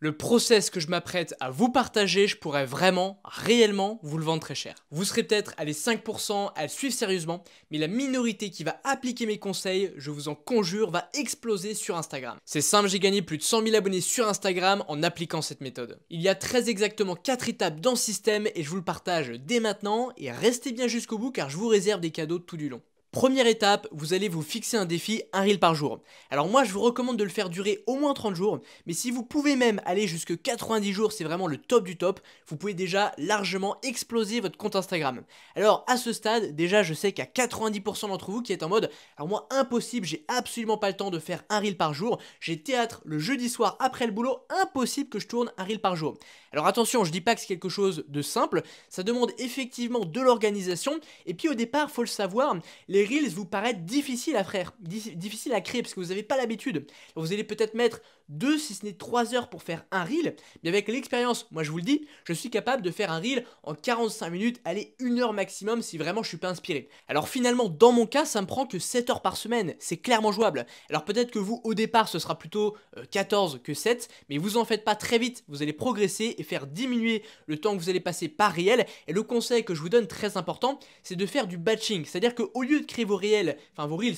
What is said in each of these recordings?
Le process que je m'apprête à vous partager, je pourrais vraiment, réellement vous le vendre très cher. Vous serez peut-être à les 5% à le suivre sérieusement, mais la minorité qui va appliquer mes conseils, je vous en conjure, va exploser sur Instagram. C'est simple, j'ai gagné plus de 100 000 abonnés sur Instagram en appliquant cette méthode. Il y a très exactement 4 étapes dans ce système et je vous le partage dès maintenant et restez bien jusqu'au bout car je vous réserve des cadeaux tout du long. Première étape, vous allez vous fixer un défi, un reel par jour. Alors moi je vous recommande de le faire durer au moins 30 jours, mais si vous pouvez même aller jusque 90 jours, c'est vraiment le top du top, vous pouvez déjà largement exploser votre compte Instagram. Alors à ce stade, déjà je sais qu'il y a 90% d'entre vous qui êtes en mode, alors moi impossible, j'ai absolument pas le temps de faire un reel par jour, j'ai théâtre le jeudi soir après le boulot, impossible que je tourne un reel par jour. Alors attention, je dis pas que c'est quelque chose de simple, ça demande effectivement de l'organisation, et puis au départ, faut le savoir, les reels vous paraissent difficiles à faire, difficiles à créer parce que vous n'avez pas l'habitude. Vous allez peut-être mettre 2 si ce n'est 3 heures pour faire un reel, mais avec l'expérience, moi je vous le dis, je suis capable de faire un reel en 45 minutes, allez 1 heure maximum si vraiment je suis pas inspiré. Alors finalement, dans mon cas, ça me prend que 7 heures par semaine, c'est clairement jouable. Alors peut-être que vous, au départ, ce sera plutôt 14 que 7, mais vous en faites pas très vite, vous allez progresser et faire diminuer le temps que vous allez passer par réel. Et le conseil que je vous donne très important, c'est de faire du batching, c'est-à-dire qu'au lieu de créer vos reels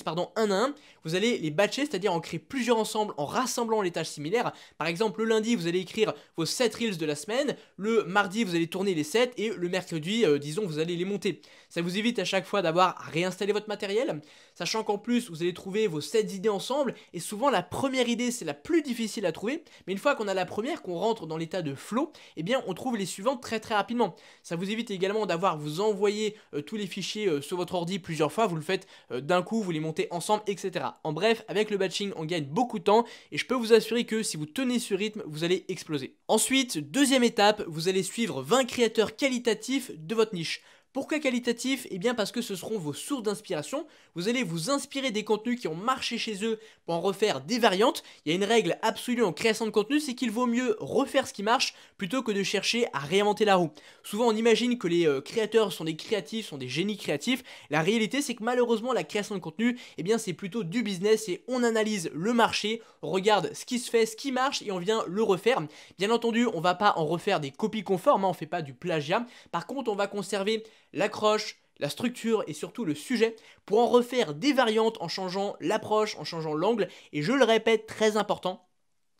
pardon, un à un, vous allez les batcher, c'est-à-dire en créer plusieurs ensemble en rassemblant les tâches similaires. Par exemple, le lundi, vous allez écrire vos 7 reels de la semaine, le mardi, vous allez tourner les 7 et le mercredi, disons, vous allez les monter. Ça vous évite à chaque fois d'avoir à réinstaller votre matériel, sachant qu'en plus, vous allez trouver vos 7 idées ensemble et souvent la première idée, c'est la plus difficile à trouver, mais une fois qu'on a la première, qu'on rentre dans l'état de flow, eh bien, on trouve les suivantes très très rapidement. Ça vous évite également d'avoir vous envoyer tous les fichiers sur votre ordi plusieurs fois, vous le faites d'un coup, vous les montez ensemble, etc. En bref, avec le batching, on gagne beaucoup de temps et je peux vous assurer que si vous tenez ce rythme, vous allez exploser. Ensuite, deuxième étape, vous allez suivre 20 créateurs qualitatifs de votre niche. Pourquoi qualitatif? Eh bien parce que ce seront vos sources d'inspiration. Vous allez vous inspirer des contenus qui ont marché chez eux pour en refaire des variantes. Il y a une règle absolue en création de contenu, c'est qu'il vaut mieux refaire ce qui marche plutôt que de chercher à réinventer la roue. Souvent on imagine que les créateurs sont des créatifs, sont des génies créatifs. La réalité c'est que malheureusement la création de contenu, eh bien c'est plutôt du business et on analyse le marché, on regarde ce qui se fait, ce qui marche et on vient le refaire. Bien entendu, on va pas en refaire des copies conformes, on fait pas du plagiat. Par contre, on va conserver l'accroche, la structure et surtout le sujet pour en refaire des variantes en changeant l'approche, en changeant l'angle et je le répète, très important,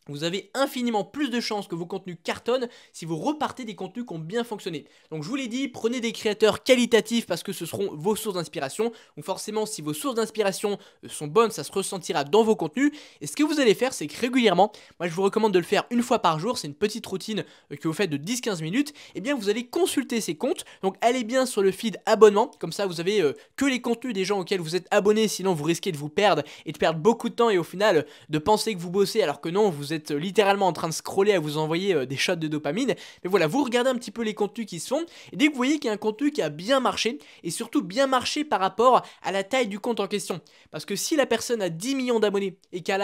vous avez infiniment plus de chances que vos contenus cartonnent si vous repartez des contenus qui ont bien fonctionné. Donc je vous l'ai dit, prenez des créateurs qualitatifs parce que ce seront vos sources d'inspiration. Donc forcément, si vos sources d'inspiration sont bonnes, ça se ressentira dans vos contenus. Et ce que vous allez faire, c'est que régulièrement, moi je vous recommande de le faire une fois par jour, c'est une petite routine que vous faites de 10-15 minutes, et bien vous allez consulter ces comptes. Donc allez bien sur le feed abonnement, comme ça vous avez que les contenus des gens auxquels vous êtes abonnés, sinon vous risquez de vous perdre et de perdre beaucoup de temps et au final de penser que vous bossez alors que non, vous êtes littéralement en train de scroller à vous envoyer des shots de dopamine. Mais voilà, vous regardez un petit peu les contenus qui se font et dès que vous voyez qu'il y a un contenu qui a bien marché et surtout bien marché par rapport à la taille du compte en question. Parce que si la personne a 10 millions d'abonnés et qu'elle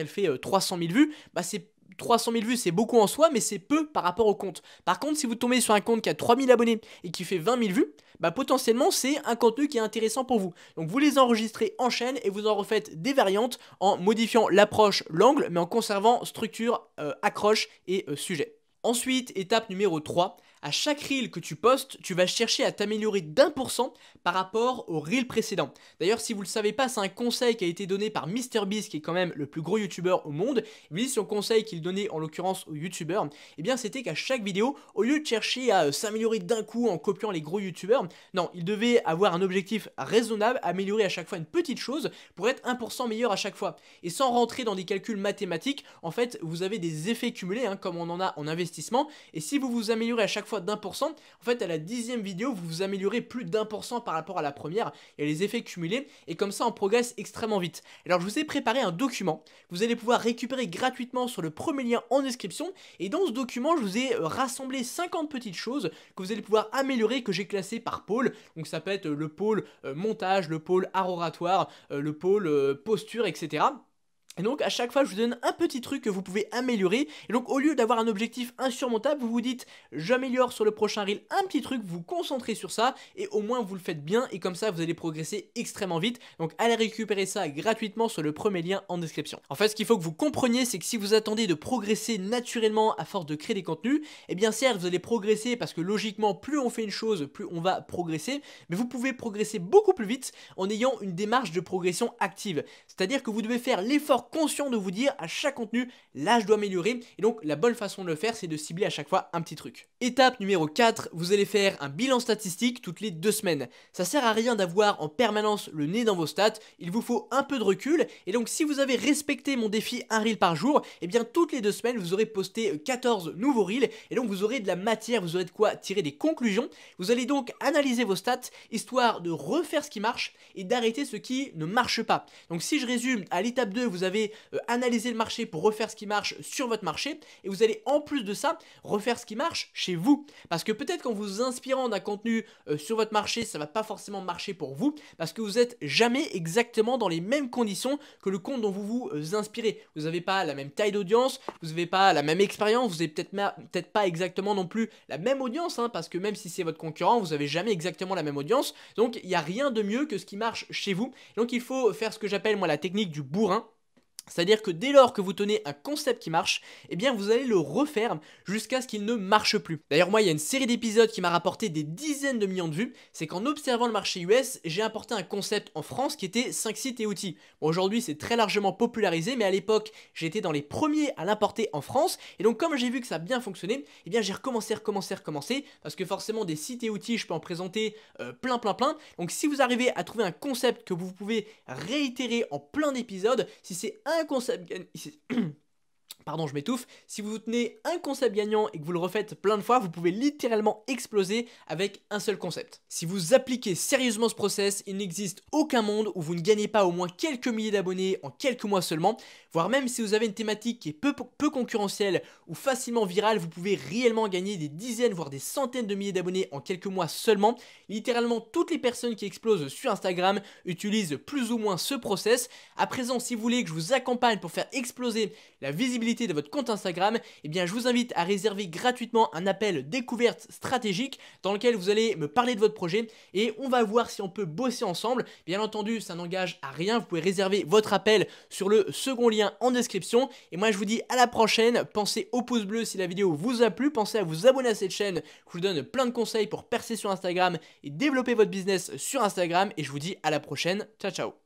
fait 300 000 vues, bah c'est 300 000 vues, c'est beaucoup en soi, mais c'est peu par rapport au compte. Par contre, si vous tombez sur un compte qui a 3000 abonnés et qui fait 20 000 vues, bah potentiellement, c'est un contenu qui est intéressant pour vous. Donc, vous les enregistrez en chaîne et vous en refaites des variantes en modifiant l'approche, l'angle, mais en conservant structure, accroche et sujet. Ensuite, étape numéro 3, à chaque reel que tu postes, tu vas chercher à t'améliorer d'1% par rapport au reel précédent. D'ailleurs, si vous ne le savez pas, c'est un conseil qui a été donné par MrBeast, qui est quand même le plus gros youtubeur au monde. Il dit son conseil qu'il donnait en l'occurrence aux youtubeurs, eh bien c'était qu'à chaque vidéo, au lieu de chercher à s'améliorer d'un coup en copiant les gros youtubeurs, non, il devait avoir un objectif raisonnable, améliorer à chaque fois une petite chose pour être 1% meilleur à chaque fois. Et sans rentrer dans des calculs mathématiques, en fait, vous avez des effets cumulés, comme on en a en investissement, et si vous vous améliorez à chaque fois d'1%, en fait à la 10e vidéo vous vous améliorez plus d'1% par rapport à la première, il y a les effets cumulés et comme ça on progresse extrêmement vite. Alors je vous ai préparé un document que vous allez pouvoir récupérer gratuitement sur le premier lien en description et dans ce document je vous ai rassemblé 50 petites choses que vous allez pouvoir améliorer que j'ai classées par pôle. Donc ça peut être le pôle montage, le pôle art oratoire, le pôle posture, etc. Et donc à chaque fois je vous donne un petit truc que vous pouvez améliorer. Et donc au lieu d'avoir un objectif insurmontable, vous vous dites j'améliore sur le prochain reel un petit truc, vous vous concentrez sur ça et au moins vous le faites bien et comme ça vous allez progresser extrêmement vite. Donc allez récupérer ça gratuitement sur le premier lien en description. En fait ce qu'il faut que vous compreniez, c'est que si vous attendez de progresser naturellement à force de créer des contenus, eh bien certes vous allez progresser parce que logiquement plus on fait une chose, plus on va progresser, mais vous pouvez progresser beaucoup plus vite en ayant une démarche de progression active. C'est-à-dire que vous devez faire l'effort conscient de vous dire à chaque contenu, là je dois améliorer. Et donc la bonne façon de le faire, c'est de cibler à chaque fois un petit truc. Étape numéro 4, vous allez faire un bilan statistique toutes les 2 semaines. Ça sert à rien d'avoir en permanence le nez dans vos stats, il vous faut un peu de recul. Et donc si vous avez respecté mon défi un reel par jour, et bien toutes les 2 semaines vous aurez posté 14 nouveaux reels. Et donc vous aurez de la matière, vous aurez de quoi tirer des conclusions. Vous allez donc analyser vos stats, histoire de refaire ce qui marche et d'arrêter ce qui ne marche pas. Donc si je résume, à l'étape 2, vous avez analysé le marché pour refaire ce qui marche sur votre marché et vous allez en plus de ça refaire ce qui marche chez vous. Parce que peut-être qu'en vous inspirant d'un contenu sur votre marché, ça va pas forcément marcher pour vous parce que vous n'êtes jamais exactement dans les mêmes conditions que le compte dont vous vous inspirez. Vous n'avez pas la même taille d'audience, vous n'avez pas la même expérience, vous n'avez peut-être pas exactement non plus la même audience, hein, parce que même si c'est votre concurrent, vous n'avez jamais exactement la même audience. Donc il n'y a rien de mieux que ce qui marche chez vous. Donc il faut faire ce que j'appelle moi la technique du bourrin. C'est-à-dire que dès lors que vous tenez un concept qui marche, eh bien vous allez le refaire jusqu'à ce qu'il ne marche plus. D'ailleurs moi il y a une série d'épisodes qui m'a rapporté des dizaines de millions de vues, c'est qu'en observant le marché US, j'ai importé un concept en France qui était 5 sites et outils. Bon, aujourd'hui c'est très largement popularisé, mais à l'époque j'étais dans les premiers à l'importer en France, et donc comme j'ai vu que ça a bien fonctionné, eh bien j'ai recommencé, parce que forcément des sites et outils je peux en présenter plein. Donc si vous arrivez à trouver un concept que vous pouvez réitérer en plein d'épisodes, si c'est un concept pardon, je m'étouffe. Si vous tenez un concept gagnant et que vous le refaites plein de fois, vous pouvez littéralement exploser avec un seul concept. Si vous appliquez sérieusement ce process, il n'existe aucun monde où vous ne gagnez pas au moins quelques milliers d'abonnés en quelques mois seulement, voire même si vous avez une thématique qui est peu concurrentielle ou facilement virale, vous pouvez réellement gagner des dizaines voire des centaines de milliers d'abonnés en quelques mois seulement. Littéralement toutes les personnes qui explosent sur Instagram utilisent plus ou moins ce process. À présent, si vous voulez que je vous accompagne pour faire exploser la visibilité de votre compte Instagram, eh bien je vous invite à réserver gratuitement un appel découverte stratégique dans lequel vous allez me parler de votre projet et on va voir si on peut bosser ensemble. Bien entendu, ça n'engage à rien, vous pouvez réserver votre appel sur le second lien en description. Et moi je vous dis à la prochaine, pensez au pouce bleu si la vidéo vous a plu, pensez à vous abonner à cette chaîne, je vous donne plein de conseils pour percer sur Instagram et développer votre business sur Instagram et je vous dis à la prochaine, ciao ciao.